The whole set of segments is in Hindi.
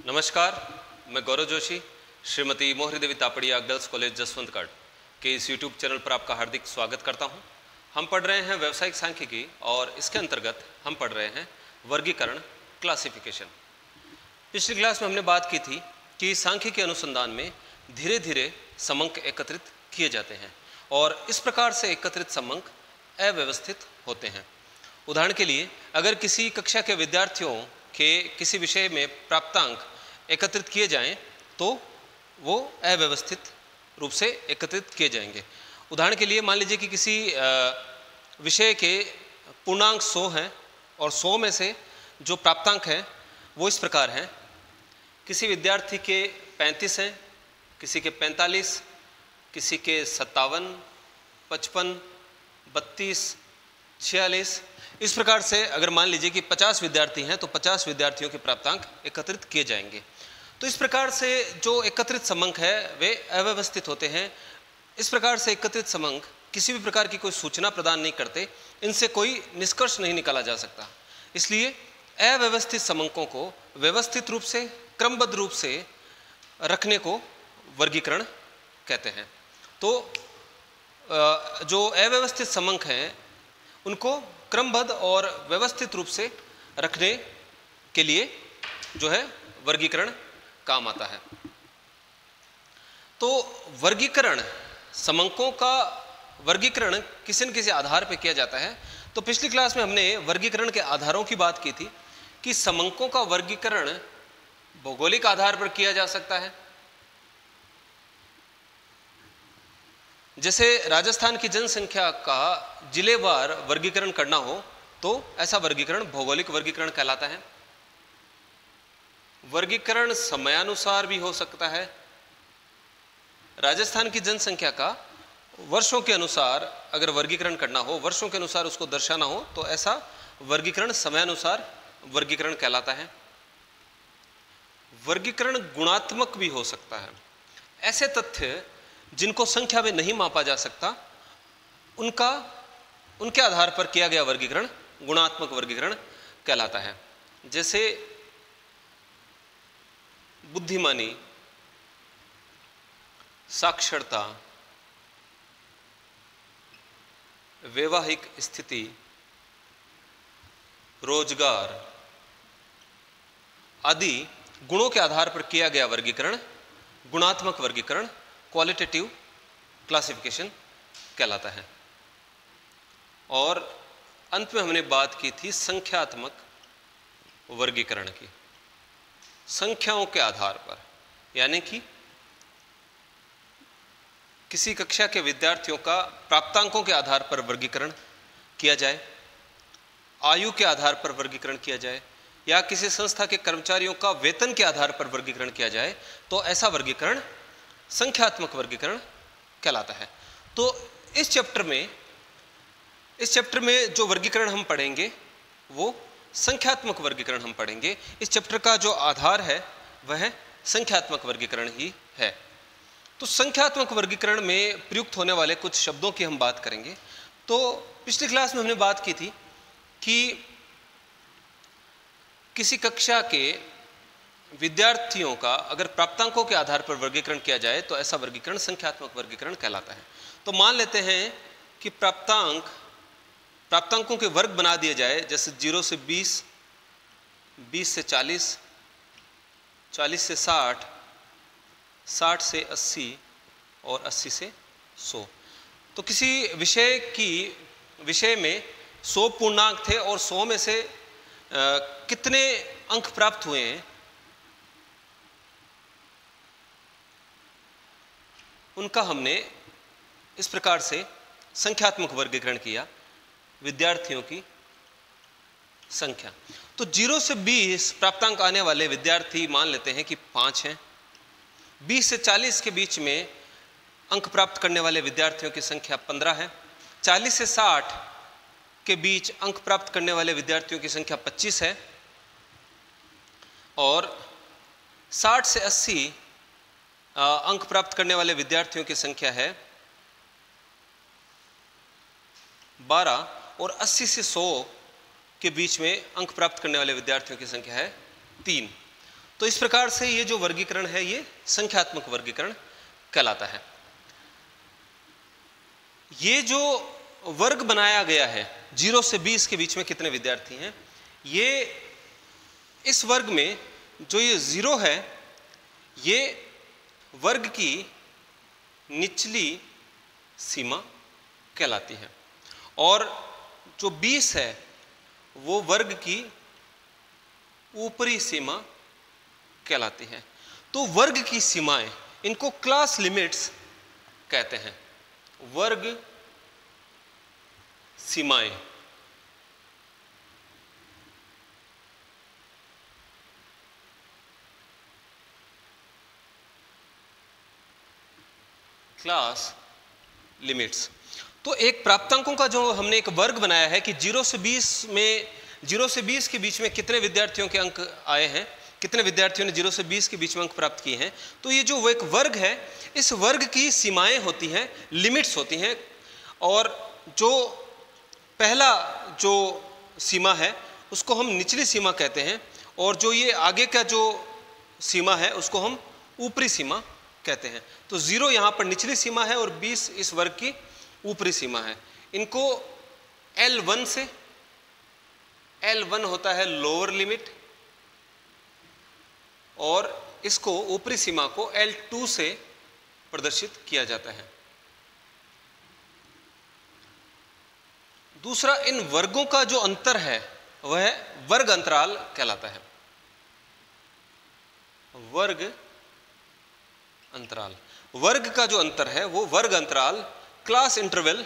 नमस्कार, मैं गौरव जोशी, श्रीमती मोहरी देवी तापड़िया गर्ल्स कॉलेज जसवंतगढ़ के इस यूट्यूब चैनल पर आपका हार्दिक स्वागत करता हूं। हम पढ़ रहे हैं व्यावसायिक सांख्यिकी और इसके अंतर्गत हम पढ़ रहे हैं वर्गीकरण, क्लासिफिकेशन। पिछली क्लास में हमने बात की थी कि सांख्यिकी अनुसंधान में धीरे धीरे समंक एकत्रित किए जाते हैं और इस प्रकार से एकत्रित समंक अव्यवस्थित होते हैं। उदाहरण के लिए, अगर किसी कक्षा के विद्यार्थियों के किसी विषय में प्राप्तांक एकत्रित किए जाएं तो वो अव्यवस्थित रूप से एकत्रित किए जाएंगे। उदाहरण के लिए मान लीजिए कि किसी विषय के पूर्णांक 100 हैं और 100 में से जो प्राप्तांक हैं वो इस प्रकार हैं। किसी विद्यार्थी के 35 हैं, किसी के 45, किसी के 57, 55, 32, 46। इस प्रकार से अगर मान लीजिए कि 50 विद्यार्थी हैं तो 50 विद्यार्थियों के प्राप्तांक एकत्रित किए जाएंगे। तो इस प्रकार से जो एकत्रित समंक है वे अव्यवस्थित होते हैं। इस प्रकार से एकत्रित समंक किसी भी प्रकार की कोई सूचना प्रदान नहीं करते, इनसे कोई निष्कर्ष नहीं निकाला जा सकता। इसलिए अव्यवस्थित समंकों को व्यवस्थित रूप से, क्रमबद्ध रूप से रखने को वर्गीकरण कहते हैं। तो जो अव्यवस्थित समंक हैं उनको क्रमबद्ध और व्यवस्थित रूप से रखने के लिए जो है वर्गीकरण काम आता है। तो वर्गीकरण, समंकों का वर्गीकरण किसी न किसी आधार पर किया जाता है। तो पिछली क्लास में हमने वर्गीकरण के आधारों की बात की थी कि समंकों का वर्गीकरण भौगोलिक आधार पर किया जा सकता है। जैसे राजस्थान की जनसंख्या का जिलेवार वर्गीकरण करना हो तो ऐसा वर्गीकरण भौगोलिक वर्गीकरण कहलाता है। वर्गीकरण समयानुसार भी हो सकता है। राजस्थान की जनसंख्या का वर्षों के अनुसार अगर वर्गीकरण करना हो, वर्षों के अनुसार उसको दर्शाना हो तो ऐसा वर्गीकरण समयानुसार वर्गीकरण कहलाता है। वर्गीकरण गुणात्मक भी हो सकता है। ऐसे तथ्य जिनको संख्या में नहीं मापा जा सकता उनके आधार पर किया गया वर्गीकरण गुणात्मक वर्गीकरण कहलाता है। जैसे बुद्धिमानी, साक्षरता, वैवाहिक स्थिति, रोजगार आदि गुणों के आधार पर किया गया वर्गीकरण गुणात्मक वर्गीकरण, क्वालिटेटिव क्लासिफिकेशन कहलाता है। और अंत में हमने बात की थी संख्यात्मक वर्गीकरण की। संख्याओं के आधार पर, यानी कि किसी कक्षा के विद्यार्थियों का प्राप्तांकों के आधार पर वर्गीकरण किया जाए, आयु के आधार पर वर्गीकरण किया जाए या किसी संस्था के कर्मचारियों का वेतन के आधार पर वर्गीकरण किया जाए तो ऐसा वर्गीकरण संख्यात्मक वर्गीकरण कहलाता है। तो इस चैप्टर में जो वर्गीकरण हम पढ़ेंगे वो संख्यात्मक वर्गीकरण हम पढ़ेंगे। इस चैप्टर का जो आधार है वह संख्यात्मक वर्गीकरण ही है। तो संख्यात्मक वर्गीकरण में प्रयुक्त होने वाले कुछ शब्दों की हम बात करेंगे। तो पिछली क्लास में हमने बात की थी कि किसी कक्षा के विद्यार्थियों का अगर प्राप्तांकों के आधार पर वर्गीकरण किया जाए तो ऐसा वर्गीकरण संख्यात्मक वर्गीकरण कहलाता है। तो मान लेते हैं कि प्राप्तांकों के वर्ग बना दिए जाए, जैसे 0 से 20, 20 से 40, 40 से 60, 60 से 80 और 80 से 100। तो किसी विषय में 100 पूर्णांक थे और 100 में से कितने अंक प्राप्त हुए हैं उनका हमने इस प्रकार से संख्यात्मक वर्गीकरण किया, विद्यार्थियों की संख्या। तो 0 से 20 प्राप्तांक आने वाले विद्यार्थी मान लेते हैं कि 5 हैं। 20 से 40 के बीच में अंक प्राप्त करने वाले विद्यार्थियों की संख्या 15 है। 40 से 60 के बीच अंक प्राप्त करने वाले विद्यार्थियों की संख्या 25 है और 60 से 80 अंक प्राप्त करने वाले विद्यार्थियों की संख्या है 12 और 80 से 100 के बीच में अंक प्राप्त करने वाले विद्यार्थियों की संख्या है 3। तो इस प्रकार से ये जो वर्गीकरण है ये संख्यात्मक वर्गीकरण कहलाता है। ये जो वर्ग बनाया गया है 0 से 20 के बीच में कितने विद्यार्थी हैं, ये इस वर्ग में जो ये 0 है ये वर्ग की निचली सीमा कहलाती है, और जो 20 है वो वर्ग की ऊपरी सीमा कहलाती है। तो वर्ग की सीमाएं, इनको क्लास लिमिट्स कहते हैं। वर्ग सीमाएं क्लास लिमिट्स। तो एक प्राप्तांकों का जो हमने एक वर्ग बनाया है कि 0 से 20 के बीच में कितने विद्यार्थियों के अंक आए हैं, कितने विद्यार्थियों ने 0 से 20 के बीच में अंक प्राप्त किए हैं। तो ये जो एक वर्ग है, इस वर्ग की सीमाएं होती हैं, लिमिट्स होती हैं, और जो पहला जो सीमा है उसको हम निचली सीमा कहते हैं, और जो ये आगे का जो सीमा है उसको हम ऊपरी सीमा कहते हैं। तो 0 यहाँ पर निचली सीमा है और 20 इस वर्ग की ऊपरी सीमा है। इनको L1 से, L1 होता है लोअर लिमिट, और इसको ऊपरी सीमा को L2 से प्रदर्शित किया जाता है। दूसरा, इन वर्गों का जो अंतर है वह वर्ग अंतराल कहलाता है। वर्ग अंतराल, वर्ग का जो अंतर है वो वर्ग अंतराल क्लास इंटरवल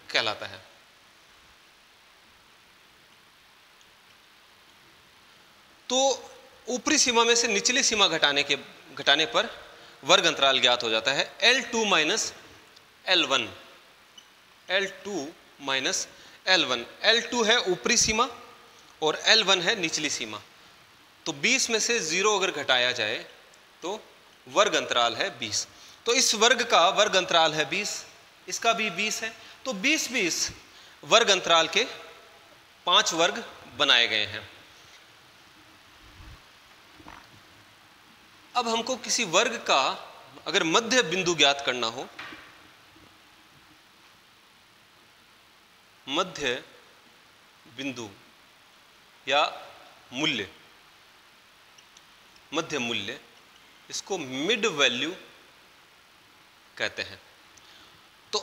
कहलाता है। तो ऊपरी सीमा में से निचली सीमा घटाने पर वर्ग अंतराल ज्ञात हो जाता है। L2 minus L1, L2 minus L1। L2 है ऊपरी सीमा और L1 है निचली सीमा। तो 20 में से 0 अगर घटाया जाए तो वर्ग अंतराल है 20। तो इस वर्ग का वर्ग अंतराल है 20, इसका भी 20 है। तो 20-20 वर्ग अंतराल के 5 वर्ग बनाए गए हैं। अब हमको किसी वर्ग का अगर मध्य बिंदु ज्ञात करना हो, मध्य बिंदु या मूल्य, मध्य मूल्य, इसको मिड वैल्यू कहते हैं। तो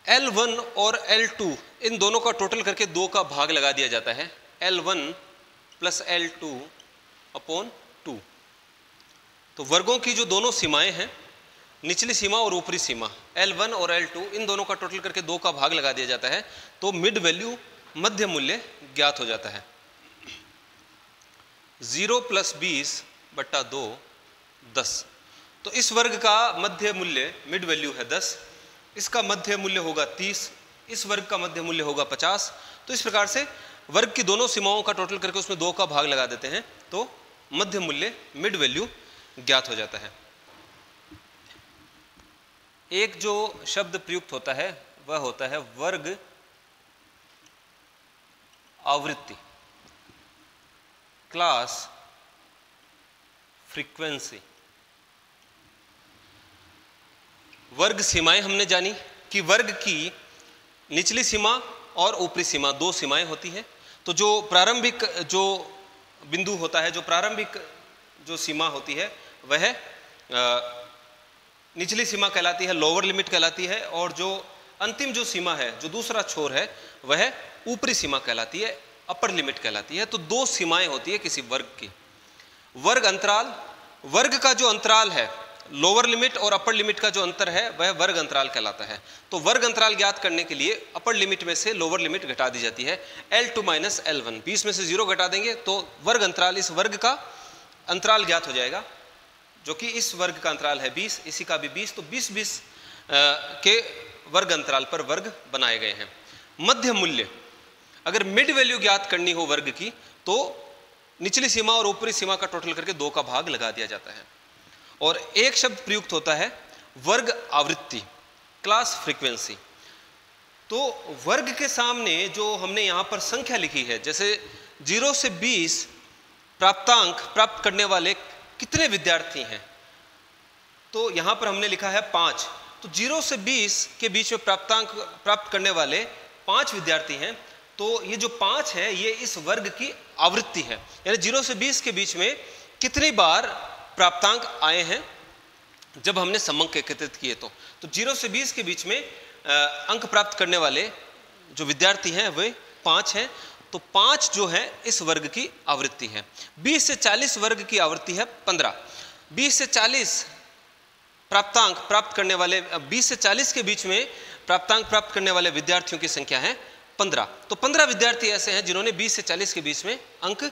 L1 और L2 इन दोनों का टोटल करके 2 का भाग लगा दिया जाता है, L1 प्लस L2 अपॉन 2। तो वर्गों की जो दोनों सीमाएं हैं, निचली सीमा और ऊपरी सीमा, L1 और L2 इन दोनों का टोटल करके 2 का भाग लगा दिया जाता है, तो मिड वैल्यू मध्य मूल्य ज्ञात हो जाता है। 0 प्लस 20 बट्टा 2 10। तो इस वर्ग का मध्य मूल्य मिड वैल्यू है 10, इसका मध्य मूल्य होगा 30, इस वर्ग का मध्य मूल्य होगा 50। तो इस प्रकार से वर्ग की दोनों सीमाओं का टोटल करके उसमें 2 का भाग लगा देते हैं, तो मध्य मूल्य मिड वैल्यू ज्ञात हो जाता है। एक जो शब्द प्रयुक्त होता है वह होता है वर्ग आवृत्ति, क्लास फ्रीक्वेंसी। वर्ग सीमाएं हमने जानी कि वर्ग की निचली सीमा और ऊपरी सीमा 2 सीमाएं होती हैं। तो जो प्रारंभिक जो बिंदु होता है, जो प्रारंभिक जो सीमा होती है वह निचली सीमा कहलाती है, लोअर लिमिट कहलाती है, और जो अंतिम जो सीमा है, जो दूसरा छोर है, वह ऊपरी सीमा कहलाती है, अपर लिमिट कहलाती है। तो 2 सीमाएं होती है किसी वर्ग की। वर्ग अंतराल, वर्ग का जो अंतराल है, लोअर लिमिट और अपर लिमिट का जो अंतर है वह वर्ग अंतराल कहलाता है। तो वर्ग अंतराल ज्ञात करने के लिए अपर लिमिट में से लोअर लिमिट घटा दी जाती है, L2 माइनस L1। 20 में से 0 घटा देंगे तो वर्ग अंतराल, इस वर्ग का अंतराल ज्ञात हो जाएगा, जो कि इस वर्ग का अंतराल है 20, इसी का भी 20। तो 20-20 के वर्ग अंतराल पर वर्ग बनाए गए हैं। मध्य मूल्य, अगर मिड वैल्यू ज्ञात करनी हो वर्ग की, तो निचली सीमा और ऊपरी सीमा का टोटल करके 2 का भाग लगा दिया जाता है। और एक शब्द प्रयुक्त होता है वर्ग आवृत्ति, क्लास फ्रीक्वेंसी। तो वर्ग के सामने जो हमने यहाँ पर संख्या लिखी है, जैसे 0 से 20 प्राप्तांक प्राप्त करने वाले कितने विद्यार्थी हैं? तो यहाँ पर हमने लिखा है 5। तो 0 से 20 के बीच में प्राप्तांक प्राप्त करने वाले 5 विद्यार्थी हैं। तो ये जो 5 है ये इस वर्ग की आवृत्ति है, यानी 0 से 20 के बीच में कितनी बार प्राप्तांक आए हैं जब हमने समंक एकत्रित किए। तो 0 से 20 के बीच में अंक प्राप्त करने वाले जो विद्यार्थी हैं वे 5 हैं। तो 5 जो है इस वर्ग की आवृत्ति है। 20 से 40 वर्ग की आवृत्ति है 15। 20 से 40 प्राप्तांक प्राप्त करने वाले 20 से 40 के बीच में प्राप्तांक प्राप्त करने वाले विद्यार्थियों की संख्या है 15। तो 15 विद्यार्थी ऐसे हैं जिन्होंने 20 से 40 के बीच में अंक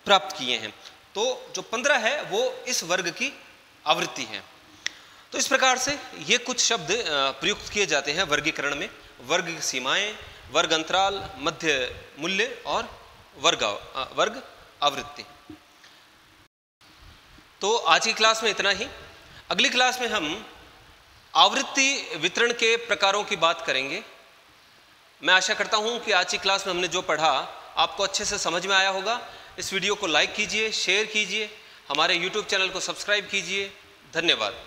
प्राप्त किए हैं। तो जो 15 है वो इस वर्ग की आवृत्ति है। तो इस प्रकार से ये कुछ शब्द प्रयुक्त किए जाते हैं वर्गीकरण में। वर्ग की सीमाएं, वर्ग अंतराल, मध्य मूल्य और वर्ग आवृत्ति। तो आज की क्लास में इतना ही। अगली क्लास में हम आवृत्ति वितरण के प्रकारों की बात करेंगे। मैं आशा करता हूं कि आज की क्लास में हमने जो पढ़ा आपको अच्छे से समझ में आया होगा। इस वीडियो को लाइक कीजिए, शेयर कीजिए, हमारे YouTube चैनल को सब्सक्राइब कीजिए। धन्यवाद।